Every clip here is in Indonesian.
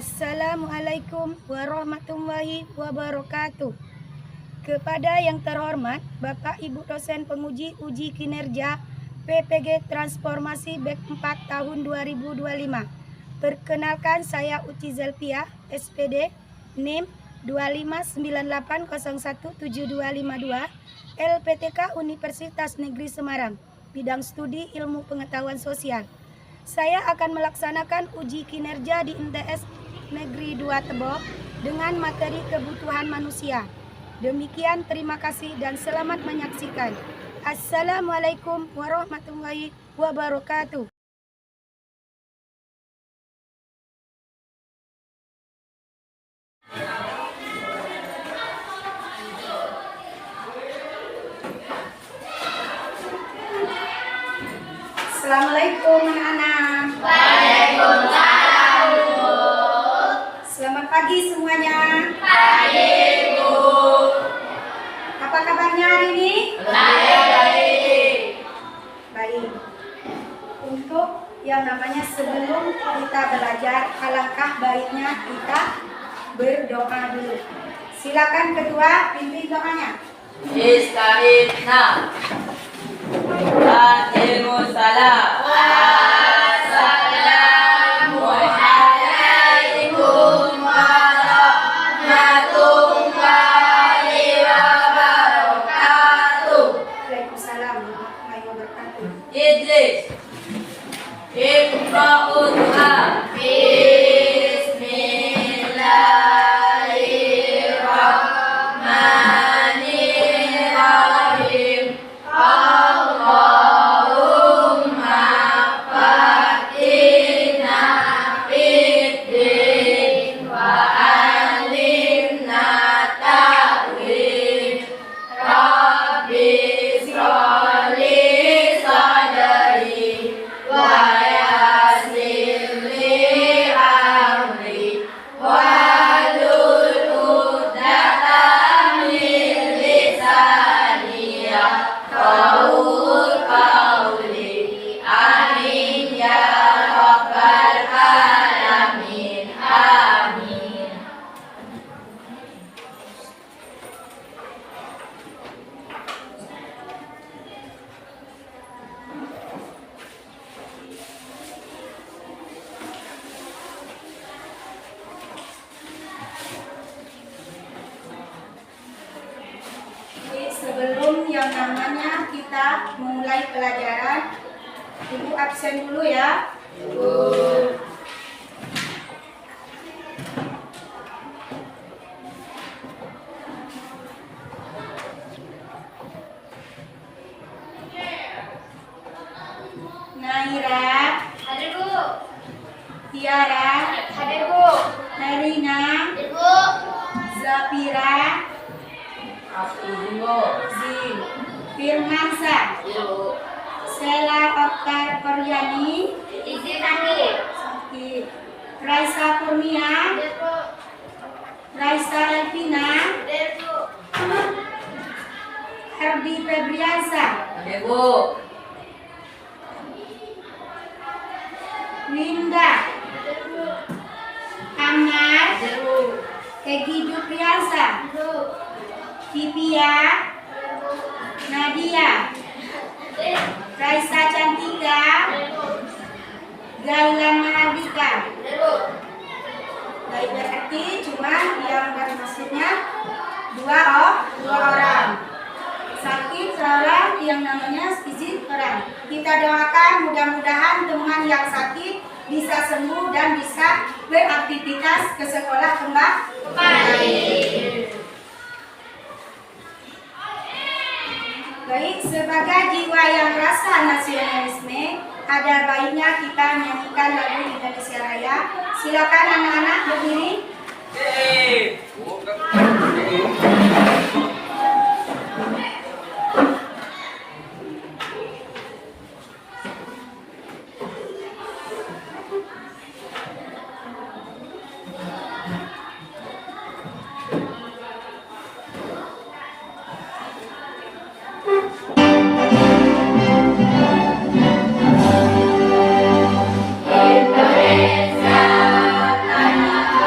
Assalamualaikum warahmatullahi wabarakatuh. Kepada yang terhormat Bapak Ibu dosen penguji uji kinerja PPG Transformasi BEK 4 tahun 2025. Perkenalkan, saya Uci Zelpia, SPD, NIM 259801722, LPTK Universitas Negeri Semarang, bidang studi ilmu pengetahuan sosial. Saya akan melaksanakan uji kinerja di IMTS Negeri 2 Tebo dengan materi kebutuhan manusia. Demikian, terima kasih dan selamat menyaksikan. Assalamualaikum warahmatullahi wabarakatuh. Assalamualaikum anak-anak. Waalaikumsalam, Bu. Selamat pagi semuanya. Pagi, Bu. Apa kabarnya hari ini? Baik. Baik. Untuk yang namanya sebelum kita belajar, alangkah baiknya kita berdoa dulu. Silakan ketua pimpin doanya. Ista'idna Waalaikumsalam. Assalamualaikum warahmatullahi wabarakatuh. Waalaikumsalam warahmatullahi wabarakatuh. Idris Iqra'u du'a. Bismillahirrahmanirrahim. Allahumma fatina fiddin wa alimna ta'wil. Rabbi shrahli sadri wa yassir li amri wahlul 'uqdatam min lisani yafqahu qawli. Amin ya rabbal alamin. Amin. Jadi sebelum yang namanya kita memulai pelajaran, Ibu absen dulu ya. Naira, Hadir, Bu. Tiara, Hadir, Bu. Narina, Hadir, Bu. Zafira, Afizingo Zin, Firmansyah, Ibu Sela Oktar Koryani, Izin hadir. Sakti, Raisa Kurnia, Hadir, Bu. Raisa Elvina, Hadir, Bu. Herdi Febriansa, Ibu Winda, Amar, Ibu Egi Jupriansa, Kipia, Nadia, Raisa Cantika, Gailan Mahardika. Baik, berarti cuma yang masuknya dua orang. Sakit seorang, yang namanya izin orang. Kita doakan mudah-mudahan teman yang sakit bisa sembuh dan bisa beraktivitas ke sekolah kembali. Baik, sebagai jiwa yang rasa nasionalisme, ada baiknya kita nyanyikan lagu Indonesia Raya. Silakan anak-anak berdiri. Indonesia tanah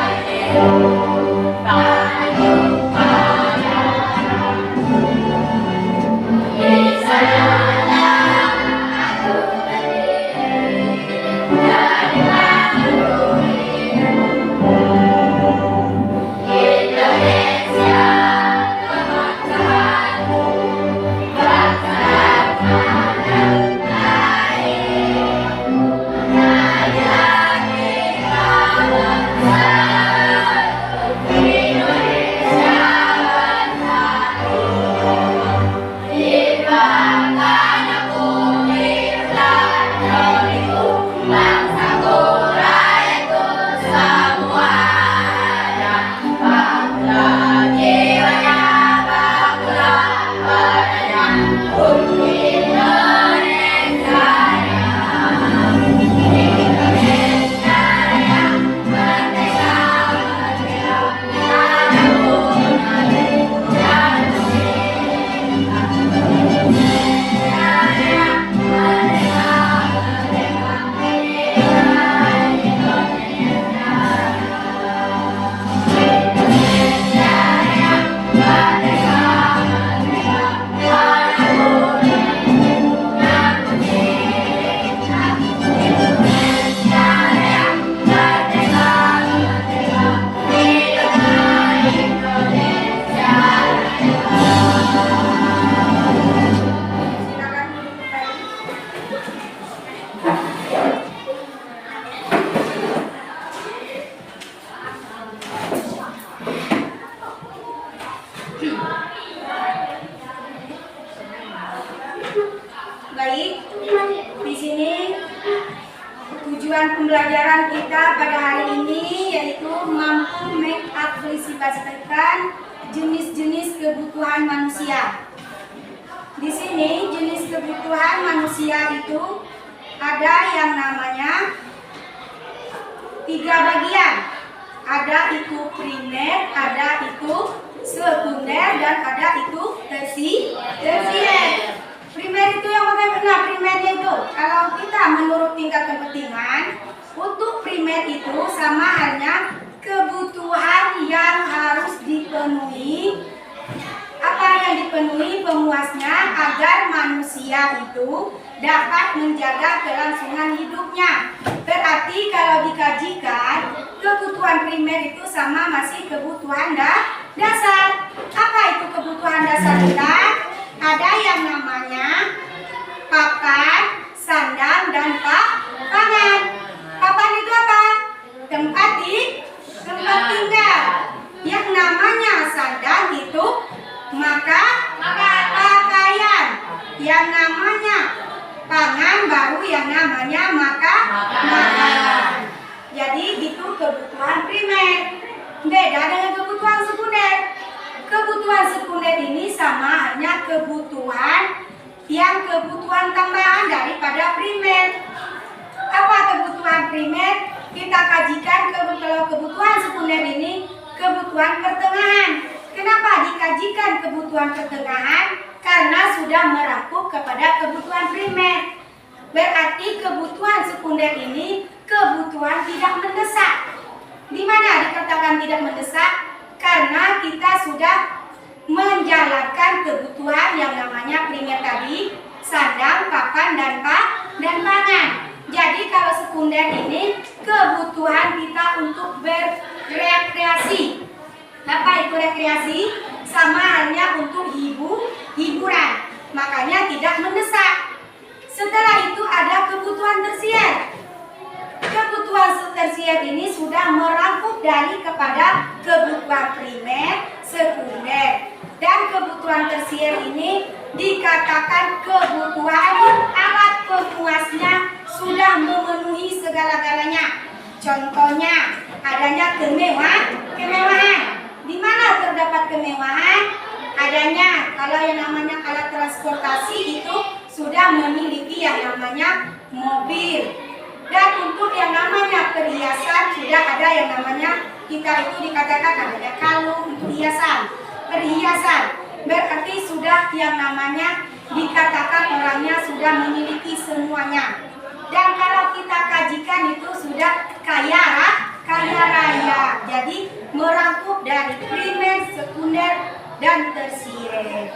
Baik, di sini tujuan pembelajaran kita pada hari ini yaitu mampu mengaplikasikan jenis-jenis kebutuhan manusia. Di sini jenis kebutuhan manusia itu ada yang namanya 3 bagian. Ada itu primer, ada itu sekunder, dan ada itu tersier. Primer itu yang bagaimana primernya itu? Kalau kita menurut tingkat kepentingan, untuk primer itu sama halnya kebutuhan yang harus dipenuhi. Apa yang dipenuhi pemuasnya agar manusia itu dapat menjaga kelangsungan hidupnya. Berarti kalau dikajikan, kebutuhan primer itu sama masih kebutuhan dasar. Apa itu kebutuhan dasar kita? Ada yang namanya papan, sandang, dan pangan. Papan itu apa? Tempat tinggal. Yang namanya sandang itu maka pakaian. Yang namanya pangan baru yang namanya makanan. Jadi itu kebutuhan primer. Beda dengan kebutuhan sekunder. Kebutuhan sekunder ini sama hanya kebutuhan tambahan daripada primer. Apa kebutuhan primer? Kita kajikan kalau kebutuhan sekunder ini kebutuhan pertengahan. Kenapa dikajikan kebutuhan pertengahan? Karena sudah merangkup kepada kebutuhan primer. Berarti kebutuhan sekunder ini kebutuhan tidak mendesak. Di mana dikatakan tidak mendesak? Karena kita sudah menjalankan kebutuhan yang namanya primer tadi, sandang, papan, dan pangan. Jadi kalau sekunder ini kebutuhan kita untuk berrekreasi. Apa itu rekreasi? Sama halnya untuk hiburan. Makanya tidak mendesak. Setelah itu ada kebutuhan tersier. Kebutuhan tersier ini sudah merangkup dari kepada kebutuhan primer, sekunder. Dan kebutuhan tersier ini dikatakan kebutuhan alat pemuasnya sudah memenuhi segala-galanya. Contohnya adanya kemewahan. Di mana terdapat kemewahan? Adanya kalau yang namanya alat transportasi itu sudah memiliki yang namanya mobil. Dan untuk yang namanya perhiasan sudah ada yang namanya kita itu dikatakan adanya kalung untuk perhiasan. Berarti sudah yang namanya dikatakan orangnya sudah memiliki semuanya. Dan kalau kita kajikan itu sudah kaya raya. Jadi dan tersier.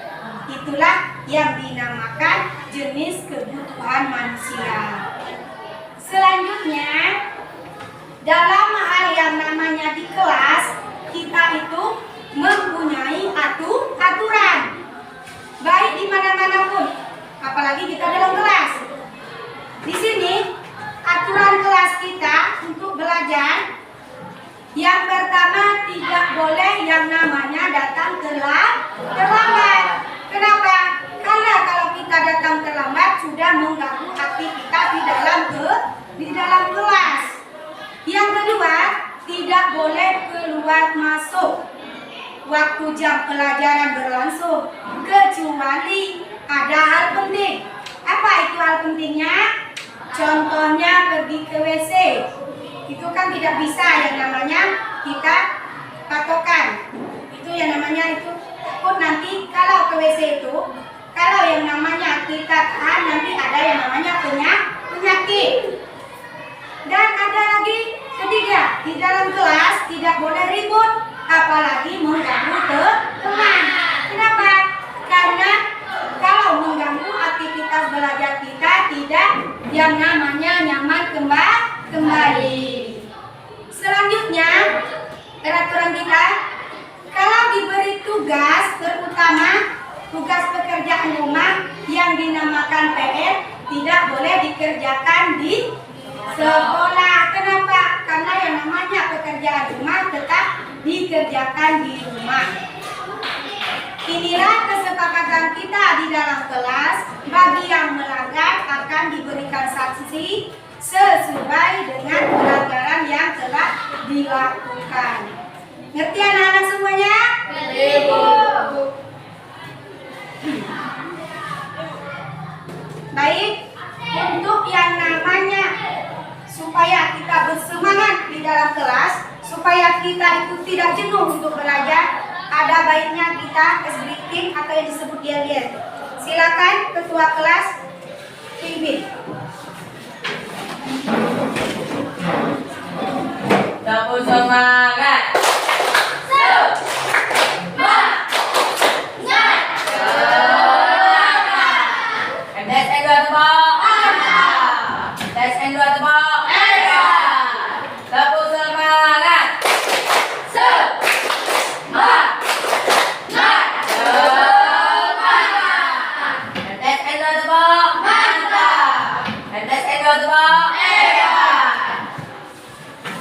Itulah yang dinamakan jenis kebutuhan manusia. Selanjutnya, dalam hal yang namanya di kelas, kita itu mempunyai aturan. Baik di mana-mana pun, apalagi kita dalam kelas. Di sini, aturan kelas kita untuk belajar, yang pertama tidak boleh yang namanya datang terlambat. Kenapa? Karena kalau kita datang terlambat sudah mengganggu aktivitas di dalam kelas. Yang kedua, tidak boleh keluar masuk waktu jam pelajaran berlangsung kecuali ada hal penting. Apa itu hal pentingnya? Contohnya pergi ke WC. Itu kan tidak bisa yang namanya kita patokan. Itu yang namanya itu takut nanti kalau ke WC itu, kalau yang namanya kita tahan nanti ada yang namanya penyakit. Dan ada lagi ketiga, di dalam kelas tidak boleh ribut, apalagi mengganggu teman. Kenapa? Karena kalau mengganggu aktivitas belajar kita tidak yang namanya nyaman kembali. Selanjutnya, peraturan kita, kalau diberi tugas, terutama tugas pekerjaan rumah yang dinamakan PR, tidak boleh dikerjakan di sekolah. Kenapa? Karena yang namanya pekerjaan rumah tetap dikerjakan di rumah. Inilah kesepakatan kita di dalam kelas. Bagi yang melanggar akan diberikan sanksi sesuai dengan pelanggaran yang telah dilakukan. Ngerti anak-anak semuanya? Ibu. Baik, untuk yang namanya supaya kita bersemangat di dalam kelas, supaya kita itu tidak jenuh untuk belajar, ada baiknya kita speaking atau yang disebut yel-yel. Silakan ketua kelas pimpin. Sapu semangat. Tes and dua tepuk. Tes and dua tepuk. Sapu semangat. Tes and dua tepuk. Tes and dua tepuk.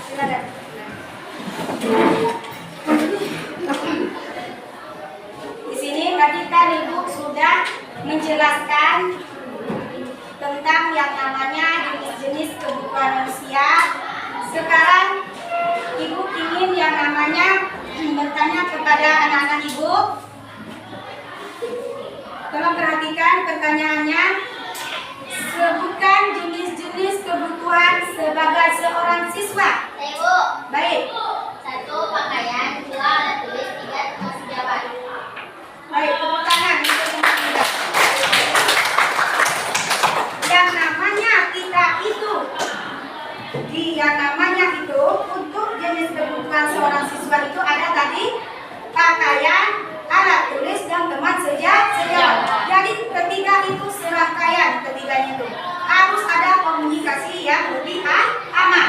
Silakan. Di sini tadi kan Ibu sudah menjelaskan tentang yang namanya jenis-jenis kebutuhan manusia. Sekarang Ibu ingin yang namanya bertanya kepada anak-anak Ibu. Tolong perhatikan pertanyaannya. Sebutkan jenis-jenis kebutuhan sebagai seorang siswa. Ibu. Baik. 1. Pakaian. 2. Alat tulis. 3. Tempat sejawat. Baik, tepuk tangan untuk teman kita. Yang namanya kita itu, yang namanya itu untuk jenis kebutuhan seorang siswa itu ada tadi pakaian, alat tulis, dan teman sejawat. Jadi ketiga itu serangkaian, ketiganya itu harus ada komunikasi yang lebih aman.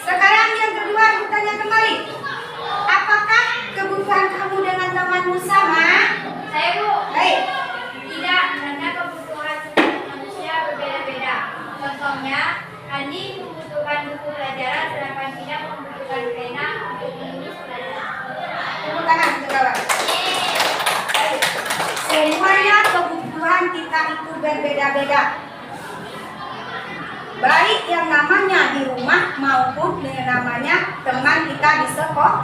Sekarang yang kedua, bertanya kembali, apakah kebutuhan kamu dengan temanmu sama? Saya, Bu. Baik. Tidak, karena kebutuhan manusia berbeda-beda. Contohnya, Andi membutuhkan buku pelajaran, sedangkan Vina membutuhkan pena untuk menulis pelajaran. Tepuk tangan untuk kawan. Baik. Semuanya kebutuhan kita itu berbeda-beda. Baik yang namanya di rumah maupun yang namanya teman kita di sekolah.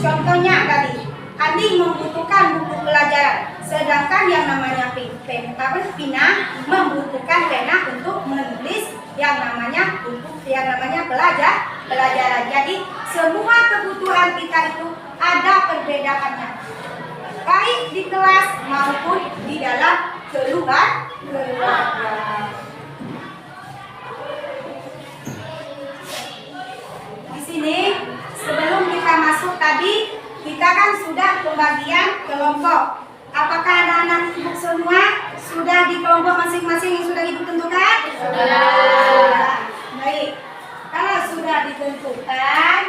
Contohnya tadi, Andi membutuhkan buku pelajaran, sedangkan yang namanya Vina membutuhkan pena untuk menulis yang namanya pelajaran. Jadi semua kebutuhan kita itu ada perbedaannya, baik di kelas maupun di dalam keluarga. Di sini sebelum kita masuk tadi, kita Kita kan sudah pembagian kelompok. Apakah anak-anak ibu semua sudah di kelompok masing-masing yang sudah ibu tentukan? Sudah. Baik. Kalau sudah ditentukan,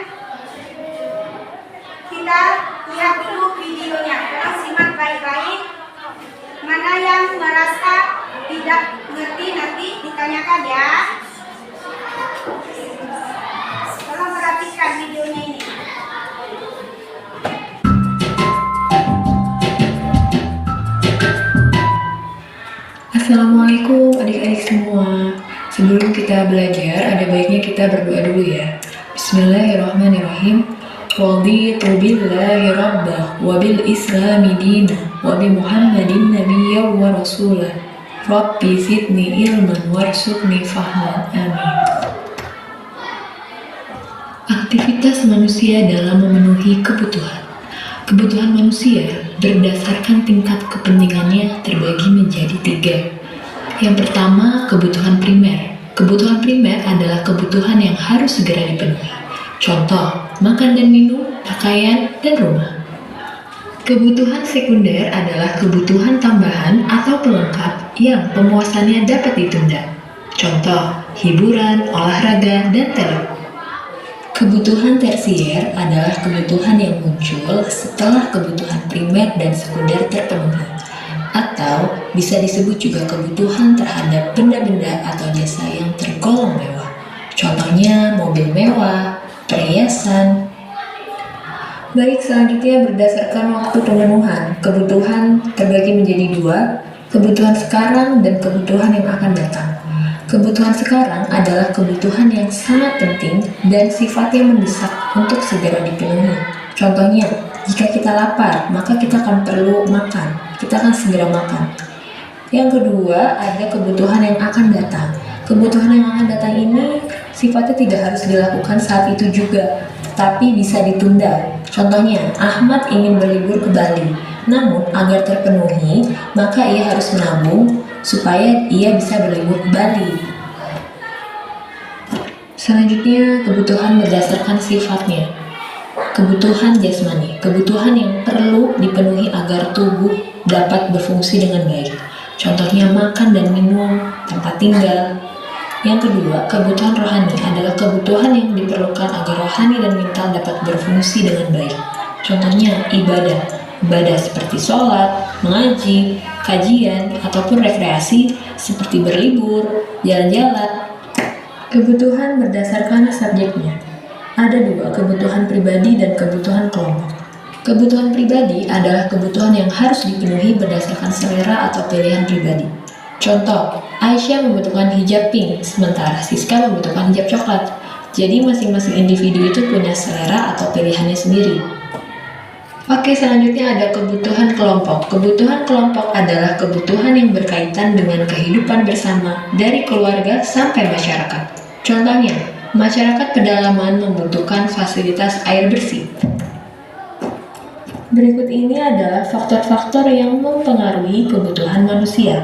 kita lihat dulu videonya. Tolong simak baik-baik. Mana yang merasa tidak mengerti nanti ditanyakan ya. Tolong perhatikan videonya ini. Assalamualaikum adik-adik semua. Sebelum kita belajar, ada baiknya kita berdoa dulu ya. Bismillahirrahmanirrahim. Raditu billahi rabbah wa bil islami dinah wa bi Muhammadin nabiyya wa rasulah. Rabbi zidni ilman warzuqni fahman. Amin. Aktivitas manusia dalam memenuhi kebutuhan. Kebutuhan manusia berdasarkan tingkat kepentingannya terbagi menjadi 3. Yang pertama, kebutuhan primer. Kebutuhan primer adalah kebutuhan yang harus segera dipenuhi. Contoh, makan dan minum, pakaian, dan rumah. Kebutuhan sekunder adalah kebutuhan tambahan atau pelengkap yang pemuasannya dapat ditunda. Contoh, hiburan, olahraga, dan tele. Kebutuhan tersier adalah kebutuhan yang muncul setelah kebutuhan primer dan sekunder terpenuhi, atau bisa disebut juga kebutuhan terhadap benda-benda atau jasa yang tergolong mewah. Contohnya mobil mewah, perhiasan. Baik, selanjutnya berdasarkan waktu pemenuhan, kebutuhan terbagi menjadi 2, kebutuhan sekarang dan kebutuhan yang akan datang. Kebutuhan sekarang adalah kebutuhan yang sangat penting dan sifatnya mendesak untuk segera dipenuhi. Contohnya, jika kita lapar, maka kita akan perlu makan. Kita akan segera makan. Yang kedua, ada kebutuhan yang akan datang. Kebutuhan yang akan datang ini sifatnya tidak harus dilakukan saat itu juga, tapi bisa ditunda. Contohnya, Ahmad ingin berlibur ke Bali. Namun, agar terpenuhi, maka ia harus menabung supaya ia bisa berlibur ke Bali. Selanjutnya, kebutuhan berdasarkan sifatnya. Kebutuhan jasmani, kebutuhan yang perlu dipenuhi agar tubuh dapat berfungsi dengan baik. Contohnya makan dan minum, tempat tinggal. Yang kedua, kebutuhan rohani adalah kebutuhan yang diperlukan agar rohani dan mental dapat berfungsi dengan baik. Contohnya ibadah. Ibadah seperti sholat, mengaji, kajian, ataupun rekreasi seperti berlibur, jalan-jalan. Kebutuhan berdasarkan subjeknya. Ada 2, kebutuhan pribadi dan kebutuhan kelompok. Kebutuhan pribadi adalah kebutuhan yang harus dipenuhi berdasarkan selera atau pilihan pribadi. Contoh, Aisyah membutuhkan hijab pink, sementara Siska membutuhkan hijab coklat. Jadi masing-masing individu itu punya selera atau pilihannya sendiri. Oke, selanjutnya ada kebutuhan kelompok. Kebutuhan kelompok adalah kebutuhan yang berkaitan dengan kehidupan bersama dari keluarga sampai masyarakat. Contohnya, masyarakat pedalaman membutuhkan fasilitas air bersih. Berikut ini adalah faktor-faktor yang mempengaruhi kebutuhan manusia.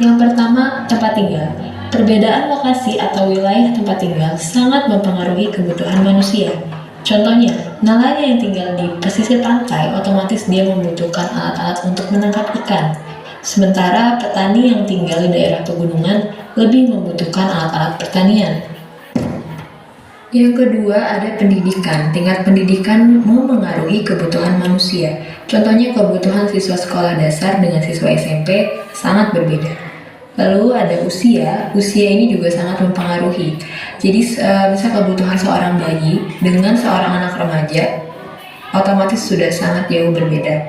Yang pertama, tempat tinggal. Perbedaan lokasi atau wilayah tempat tinggal sangat mempengaruhi kebutuhan manusia. Contohnya, nelayan yang tinggal di pesisir pantai otomatis dia membutuhkan alat-alat untuk menangkap ikan. Sementara petani yang tinggal di daerah pegunungan lebih membutuhkan alat-alat pertanian. Yang kedua, ada pendidikan. Tingkat pendidikan memengaruhi kebutuhan manusia. Contohnya, kebutuhan siswa sekolah dasar dengan siswa SMP sangat berbeda. Lalu ada usia ini juga sangat mempengaruhi. Jadi misal kebutuhan seorang bayi dengan seorang anak remaja otomatis sudah sangat jauh berbeda.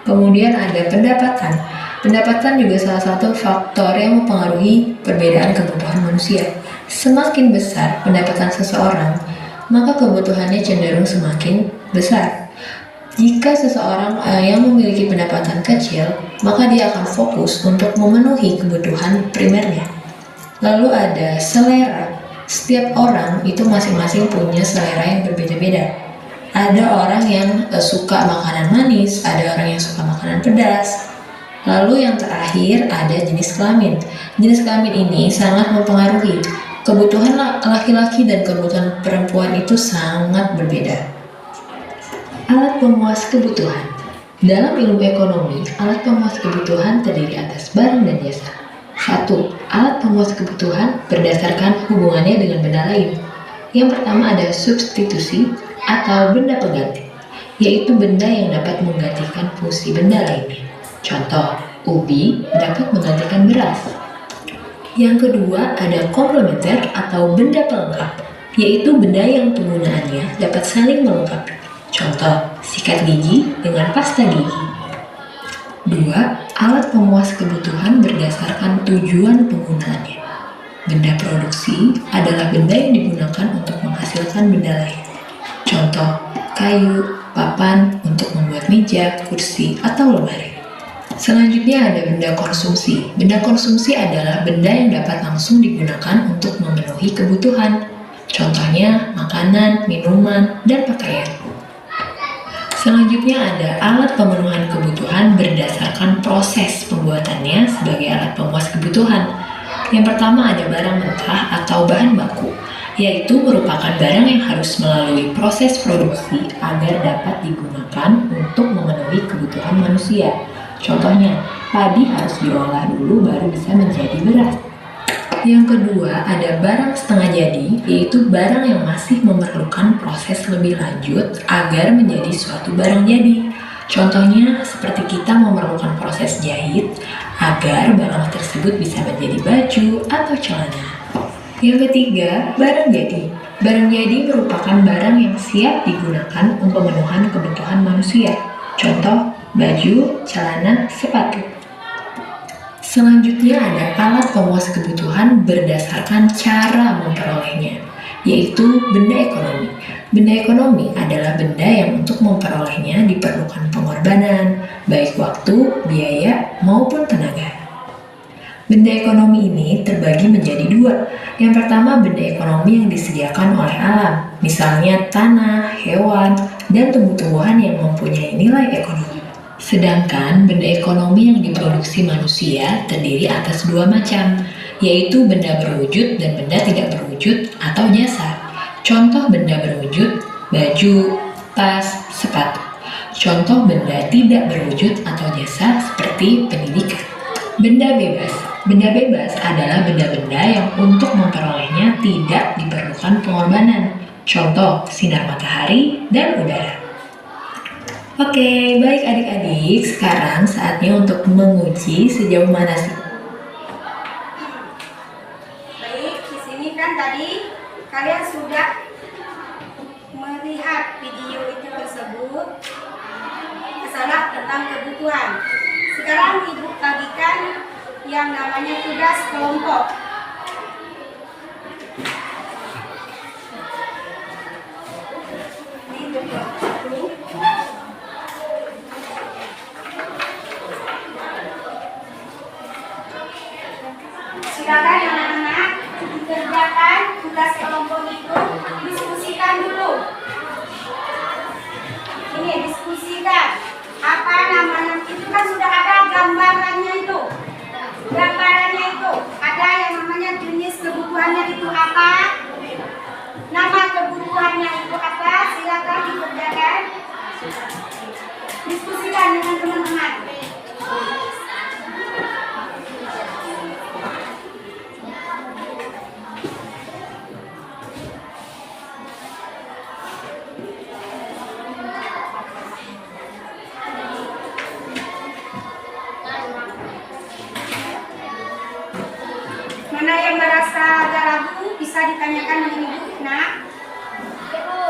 Kemudian ada pendapatan. Pendapatan juga salah satu faktor yang mempengaruhi perbedaan kebutuhan manusia. Semakin besar pendapatan seseorang, maka kebutuhannya cenderung semakin besar. Jika seseorang yang memiliki pendapatan kecil, maka dia akan fokus untuk memenuhi kebutuhan primernya. Lalu ada selera. Setiap orang itu masing-masing punya selera yang berbeda-beda. Ada orang yang suka makanan manis, ada orang yang suka makanan pedas. Lalu yang terakhir ada jenis kelamin. Jenis kelamin ini sangat mempengaruhi. Kebutuhan laki-laki dan kebutuhan perempuan itu sangat berbeda. Alat pemuas kebutuhan. Dalam ilmu ekonomi, alat pemuas kebutuhan terdiri atas barang dan jasa. 1. Alat pemuas kebutuhan berdasarkan hubungannya dengan benda lain. Yang pertama ada substitusi atau benda pengganti, yaitu benda yang dapat menggantikan fungsi benda lainnya. Contoh, ubi dapat menggantikan beras. Yang kedua ada komplementer atau benda pelengkap, yaitu benda yang penggunaannya dapat saling melengkapi. Contoh, sikat gigi dengan pasta gigi. 2. Alat pemuas kebutuhan berdasarkan tujuan penggunaannya. Benda produksi adalah benda yang digunakan untuk menghasilkan benda lain. Contoh, kayu, papan untuk membuat meja, kursi, atau lemari. Selanjutnya ada benda konsumsi. Benda konsumsi adalah benda yang dapat langsung digunakan untuk memenuhi kebutuhan. Contohnya, makanan, minuman, dan pakaian. Selanjutnya ada alat pemenuhan kebutuhan berdasarkan proses pembuatannya sebagai alat pemuas kebutuhan. Yang pertama ada barang mentah atau bahan baku, yaitu merupakan barang yang harus melalui proses produksi agar dapat digunakan untuk memenuhi kebutuhan manusia. Contohnya, padi harus diolah dulu baru bisa menjadi beras. Yang kedua, ada barang setengah jadi, yaitu barang yang masih memerlukan proses lebih lanjut agar menjadi suatu barang jadi. Contohnya, seperti kita memerlukan proses jahit agar barang tersebut bisa menjadi baju atau celana. Yang ketiga, barang jadi. Barang jadi merupakan barang yang siap digunakan untuk pemenuhan kebutuhan manusia. Contoh, baju, celana, sepatu. Selanjutnya ada alat pemuas kebutuhan berdasarkan cara memperolehnya, yaitu benda ekonomi. Benda ekonomi adalah benda yang untuk memperolehnya diperlukan pengorbanan, baik waktu, biaya, maupun tenaga. Benda ekonomi ini terbagi menjadi dua. Yang pertama, benda ekonomi yang disediakan oleh alam, misalnya tanah, hewan, dan tumbuh-tumbuhan yang mempunyai nilai ekonomi. Sedangkan benda ekonomi yang diproduksi manusia terdiri atas dua macam, yaitu benda berwujud dan benda tidak berwujud atau jasa. Contoh benda berwujud, baju, tas, sepatu. Contoh benda tidak berwujud atau jasa seperti pendidikan. Benda bebas. Benda bebas adalah benda-benda yang untuk memperolehnya tidak diperlukan pengorbanan. Contoh sinar matahari dan udara. Oke, baik adik-adik, sekarang saatnya untuk menguji sejauh mana sih? Baik, di sini kan tadi kalian sudah melihat video itu tersebut, masalah tentang kebutuhan. Sekarang Ibu bagikan yang namanya tugas kelompok. Ini bentuk satu. Silakan anak-anak dikerjakan tugas kelompok itu, diskusikan dulu. Ini diskusikan. Apa namanya? Itu kan sudah ada gambarannya itu. Gambarannya itu ada yang namanya jenis kebutuhannya itu apa? Nama kebutuhannya itu apa? Silakan dikerjakan. Diskusikan dengan teman-teman. Mana yang merasa agak ragu bisa ditanyakan dengan Ibu. Nah, Ibu.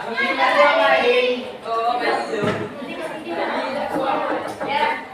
Oh, betul. Ya.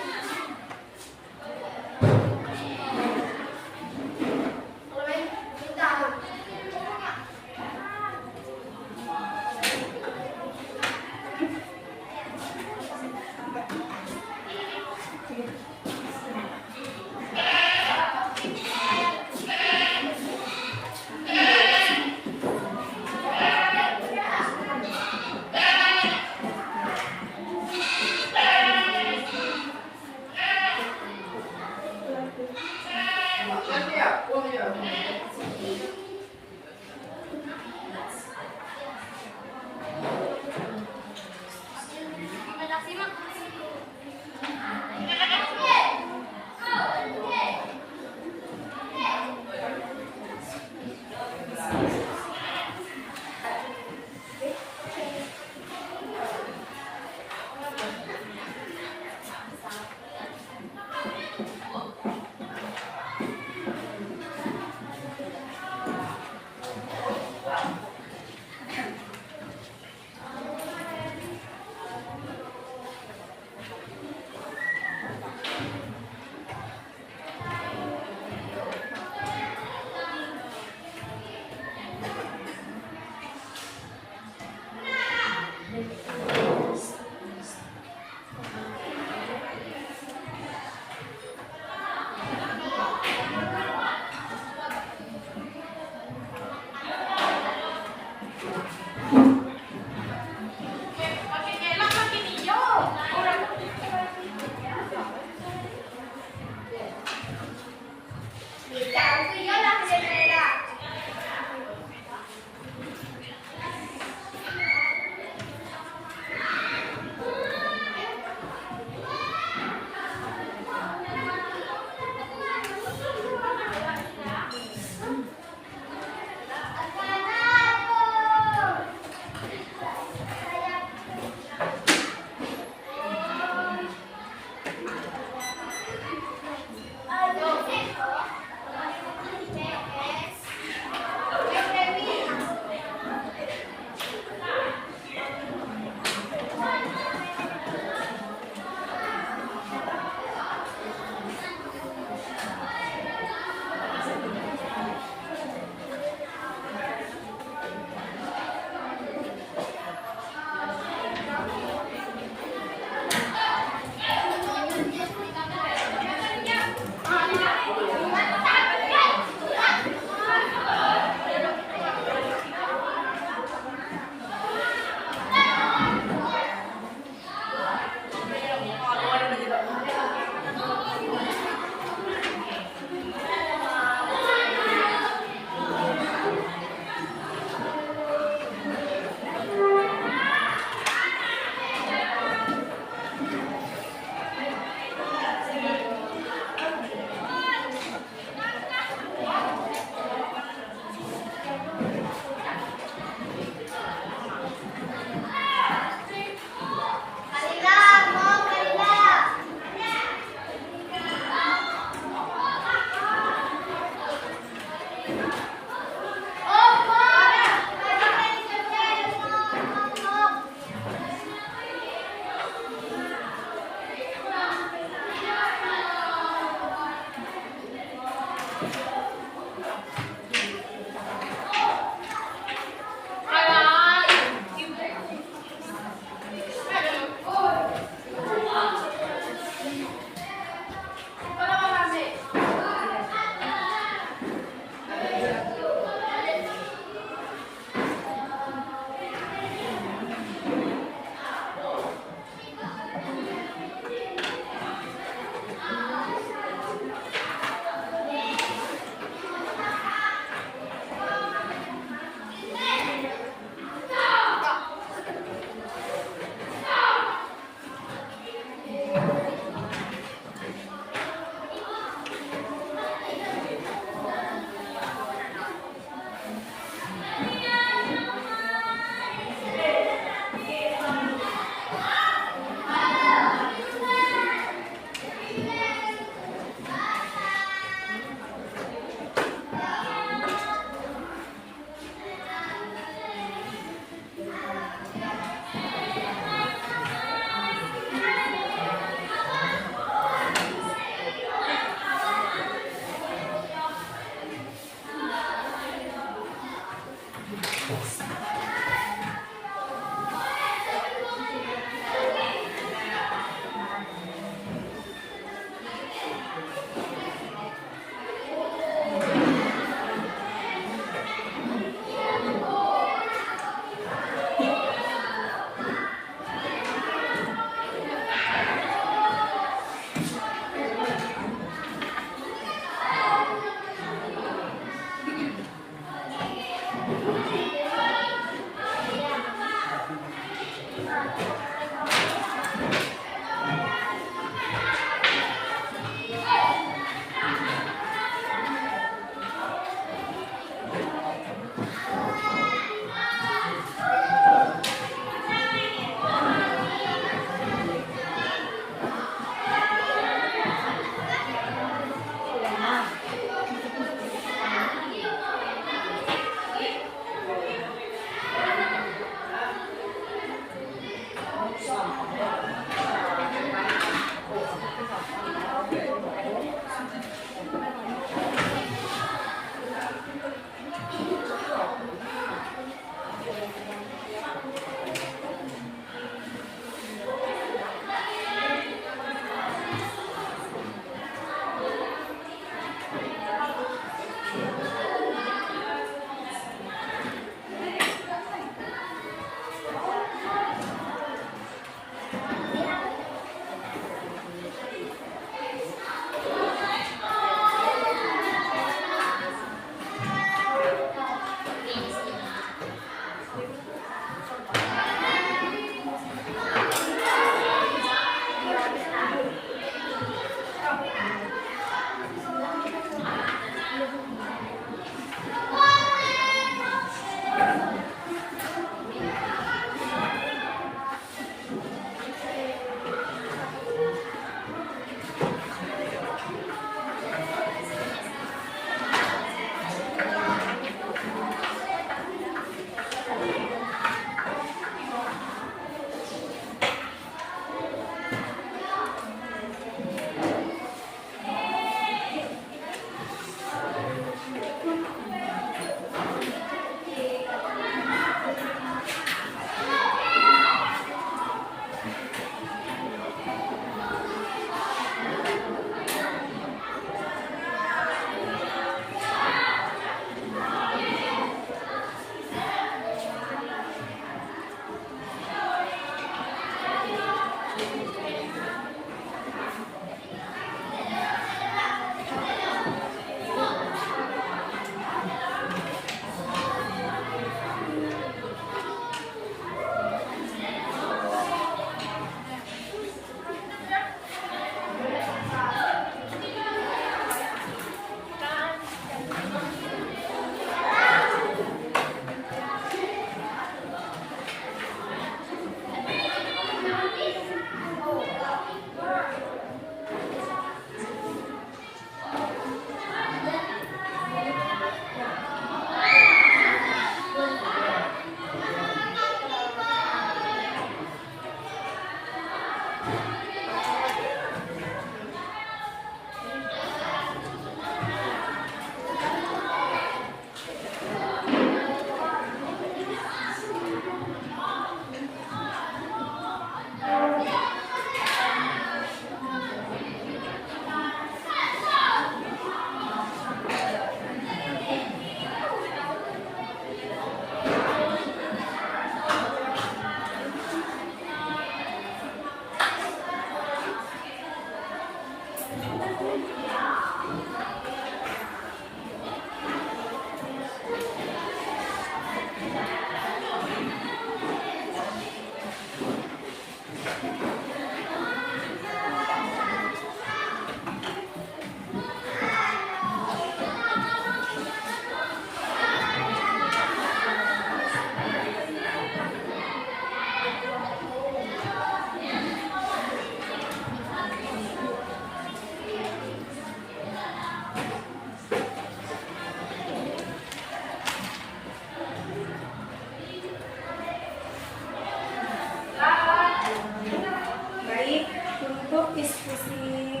Untuk diskusi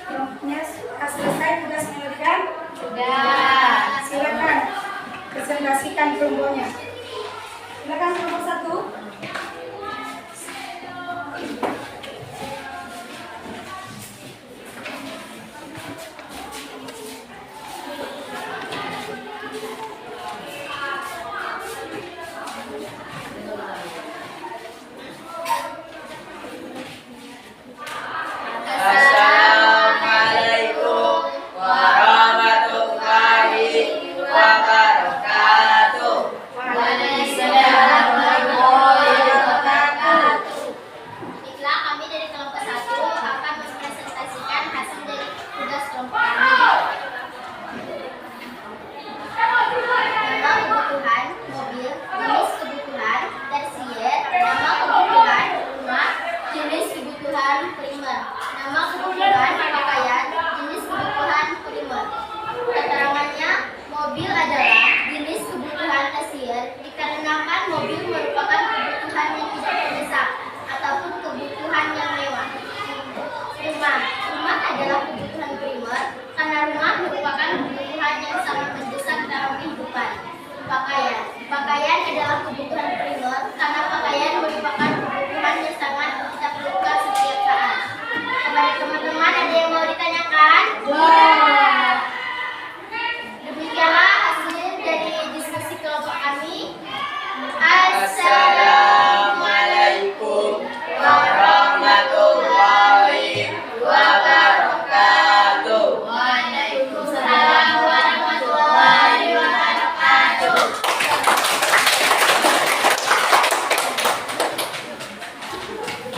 kelompoknya sudah selesai, tugas menyelesaikan? Sudah. Silakan presentasikan kelompoknya. Silakan kelompok 1. Assalamualaikum warahmatullahi wabarakatuh. Waalaikumsalam warahmatullahi wabarakatuh. Baiklah, kami dari kelompok 1 akan mempresentasikan hasil dari tugas kelompok kami. Nama kebutuhan mobil, jenis kebutuhan tersier, nama kebutuhan rumah, jenis kebutuhan primer, nama kebutuhan pakaian, jenis kebutuhan primer. Keterangannya, mobil adalah jenis kebutuhan tersier dikarenakan mobil merupakan kebutuhan yang tidak mendesak ataupun kebutuhan yang mewah. Rumah adalah kebutuhan primer karena rumah merupakan kebutuhan yang sangat mendesak dalam kehidupan. Pakaian adalah kebutuhan primer karena pakaian merupakan kebutuhan yang sangat kita perlukan setiap saat. Kepada teman-teman, ada yang mau ditanyakan? Demikianlah hasil dari diskusi kelompok kami. Assalamualaikum warahmatullahi wabarakatuh. Waalaikumsalam warahmatullahi wabarakatuh.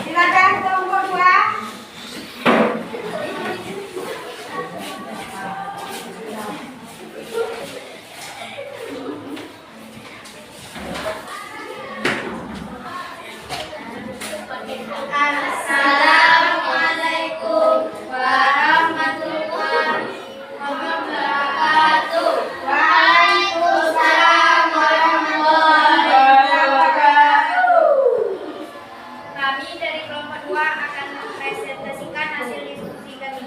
Silakan kelompok 2. Assalamualaikum warahmatullahi wabarakatuh. Waalaikumsalam warahmatullahi wabarakatuh. Kami dari kelompok 2 akan mempresentasikan hasil diskusi kami.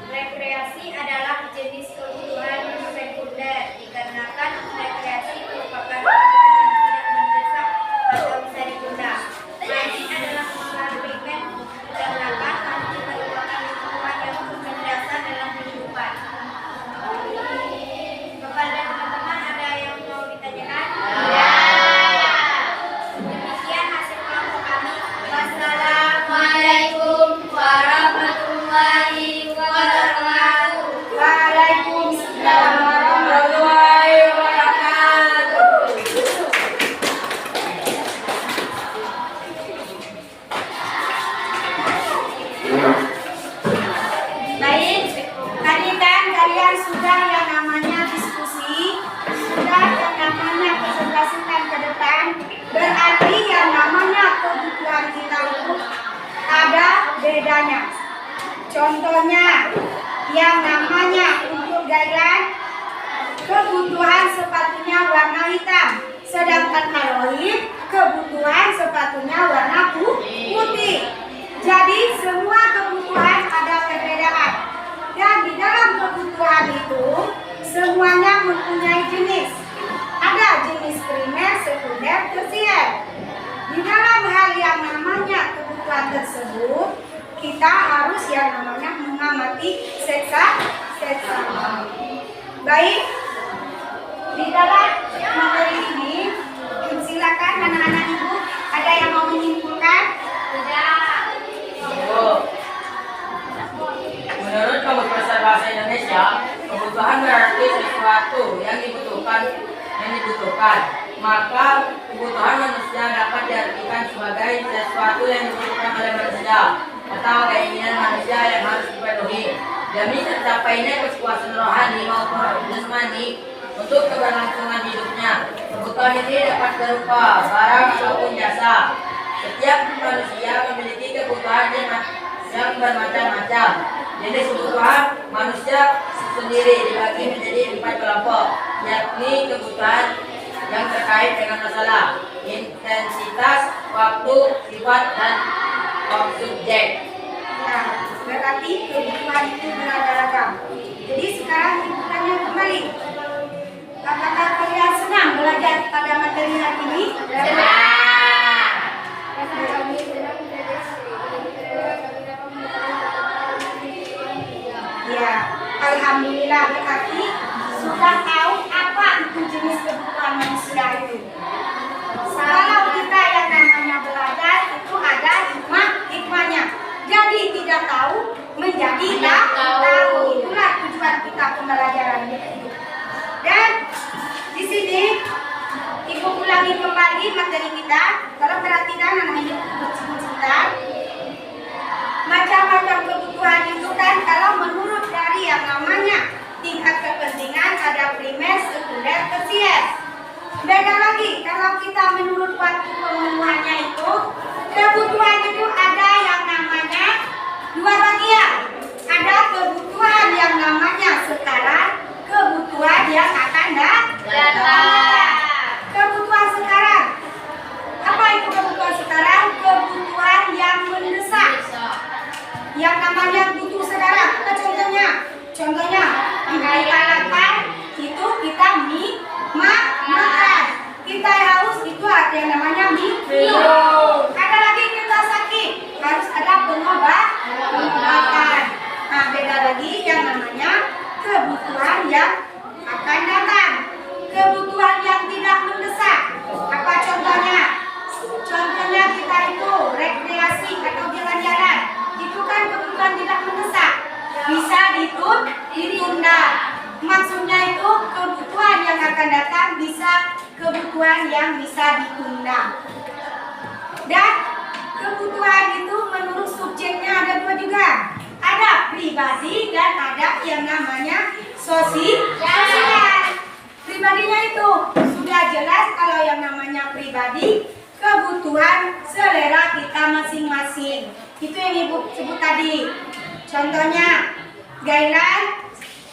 Rekreasi adalah jenis kebutuhan sekunder dikarenakan rekreasi merupakan kebutuhan yang tidak mendesak atau bisa ditunda. Mandi adalah kebutuhan primer dikarenakan mandi merupakan kebutuhan yang mendasar dalam kehidupan. Kepada teman-teman, ada yang mau ditanyakan? Demikian hasil kelompok kami. Wassalamualaikum warahmatullahi wabarakatuh. Waalaikumsalam Warahmatullahi wabarakatuh. Baik, tadi kan kalian sudah yang namanya diskusi, sudah yang namanya presentasikan ke depan. Berarti yang namanya kebutuhan kita itu ada bedanya. Contohnya, yang namanya untuk Gailan, kebutuhan sepatunya warna hitam. Sedangkan Aloif, kebutuhan sepatunya warna putih. Jadi semua kebutuhan ada perbedaan. Dan di dalam kebutuhan itu semuanya mempunyai jenis. Ada jenis primer, sekunder, tersier. Di dalam hal yang namanya kebutuhan tersebut, kita harus yang namanya mengamati seksama. Baik, di dalam materi ini, silakan anak-anak ibu, ada yang mau menyimpulkan? Menurut Kamus Besar Bahasa Indonesia, kebutuhan berarti sesuatu yang dibutuhkan. Maka kebutuhan manusia dapat diartikan sebagai sesuatu yang dibutuhkan oleh manusia atau keinginan manusia yang harus dipenuhi demi tercapainya kepuasan rohani maupun jasmani untuk keberlangsungan hidupnya. Kebutuhan ini dapat berupa barang ataupun jasa. Setiap manusia memiliki kebutuhan yang bermacam-macam. Jenis kebutuhan manusia sendiri dibagi menjadi 4 kelompok, yakni kebutuhan yang terkait dengan masalah, intensitas, waktu, sifat, dan subjek. Nah, berarti kebutuhan itu beragam-ragam. Jadi sekarang ibu tanya kembali, apakah kalian senang belajar pada materi hari ini? Ya, alhamdulillah berarti sudah tahu apa itu jenis kebutuhan manusia itu. Kalau kita yang namanya belajar itu ada hikmahnya. Jadi tidak tahu menjadi tahu. Itulah tujuan kita pembelajaran itu. Dan di sini ibu ulangi kembali materi kita. Kalau perhatikan anak-anak sebentar. Macam-macam kebutuhan itu kan kalau menurut dari yang namanya tingkat kepentingan ada primer, sekunder, tersier. Beda lagi kalau kita menurut waktu pemenuhannya itu kebutuhan itu ada yang namanya dua bagian. Ada kebutuhan yang namanya sekarang, kebutuhan yang akan datang. Kebutuhan sekarang. Apa itu kebutuhan sekarang? Kebutuhan yang mendesak. Yang namanya butuh sekarang. Contohnya kita lapar itu kita makan. Kita haus itu ada yang namanya minum. Ada lagi kita sakit harus ada pengobatan. Nah, beda lagi yang namanya kebutuhan yang akan datang. Kebutuhan yang tidak mendesak. Apa contohnya? Contohnya kita itu rekreasi atau jalan-jalan. Itu kan kebutuhan tidak mendesak. Bisa ditunda. Maksudnya itu kebutuhan yang akan datang bisa kebutuhan yang bisa ditunda. Dan kebutuhan itu menurut subjeknya ada dua juga. Ada pribadi dan ada yang namanya sosial. Pribadinya itu sudah jelas kalau yang namanya pribadi kebutuhan selera kita masing-masing. Itu yang ibu sebut tadi. Contohnya Gailan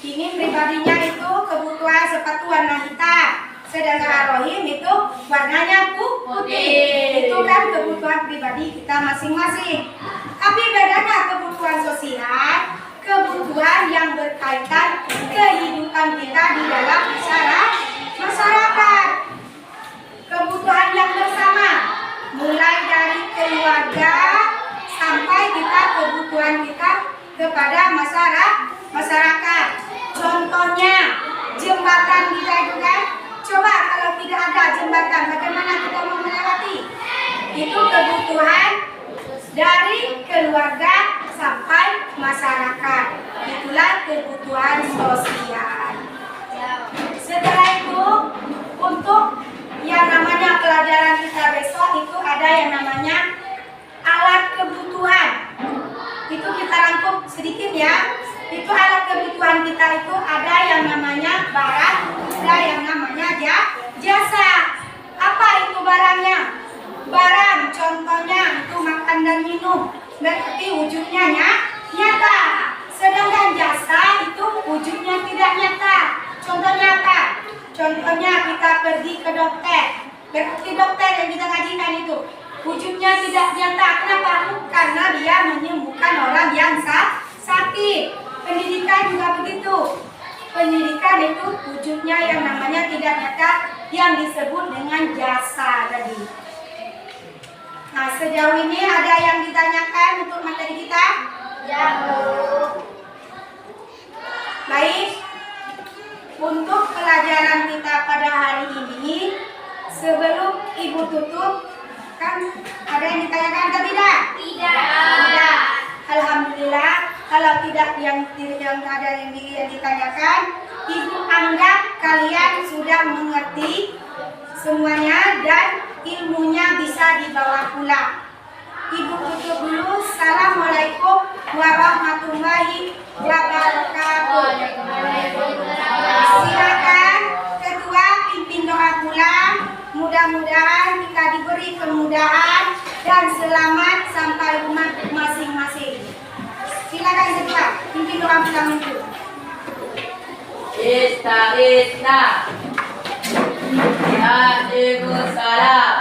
ini pribadinya itu kebutuhan sepatu warna hitam, sedangkan Arohim itu warnanya putih. Itu kan kebutuhan pribadi kita masing-masing. Tapi bedanya kebutuhan sosial, kebutuhan yang berkaitan kehidupan kita di dalam masyarakat. Kebutuhan yang bersama, mulai dari keluarga sampai kita kebutuhan kita kepada masyarakat. Contohnya jembatan kita itu kan, coba kalau tidak ada jembatan bagaimana kita mau melewati? Itu kebutuhan dari keluarga sampai masyarakat. Itulah kebutuhan sosial. Setelah itu untuk yang namanya pelajaran kita besok itu ada yang namanya alat kebutuhan. Itu kita rangkum sedikit ya. Itu alat kebutuhan kita itu ada yang namanya barang, ada yang namanya jasa. Apa itu barangnya? Barang contohnya itu makan dan minum, berarti wujudnya nyata. Sedangkan jasa itu wujudnya tidak nyata. Contohnya apa? Contohnya kita pergi ke dokter, berarti dokter yang kita ngajikan itu wujudnya tidak nyata. Kenapa? Karena dia menyembuhkan orang yang sakit. Pendidikan juga begitu. Pendidikan itu wujudnya yang namanya tidak nyata, yang disebut dengan jasa tadi. Nah, sejauh ini ada yang ditanyakan untuk materi kita? Ya, Bu. Baik. Untuk pelajaran kita pada hari ini, sebelum Ibu tutup, kan ada yang ditanyakan atau tidak? Tidak. Alhamdulillah, kalau tidak yang ada yang ditanyakan, Ibu anggap kalian sudah mengerti semuanya dan ilmunya bisa dibawa pulang. Ibu tutup dulu. Assalamualaikum warahmatullahi wabarakatuh. Silakan ketua pimpin doa pulang. Mudah-mudahan kita diberi kemudahan dan selamat sampai rumah masing-masing. Silakan ketua pimpin doa pulang itu. Isna. Waalaikumsalam.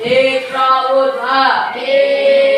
Iqra wudha.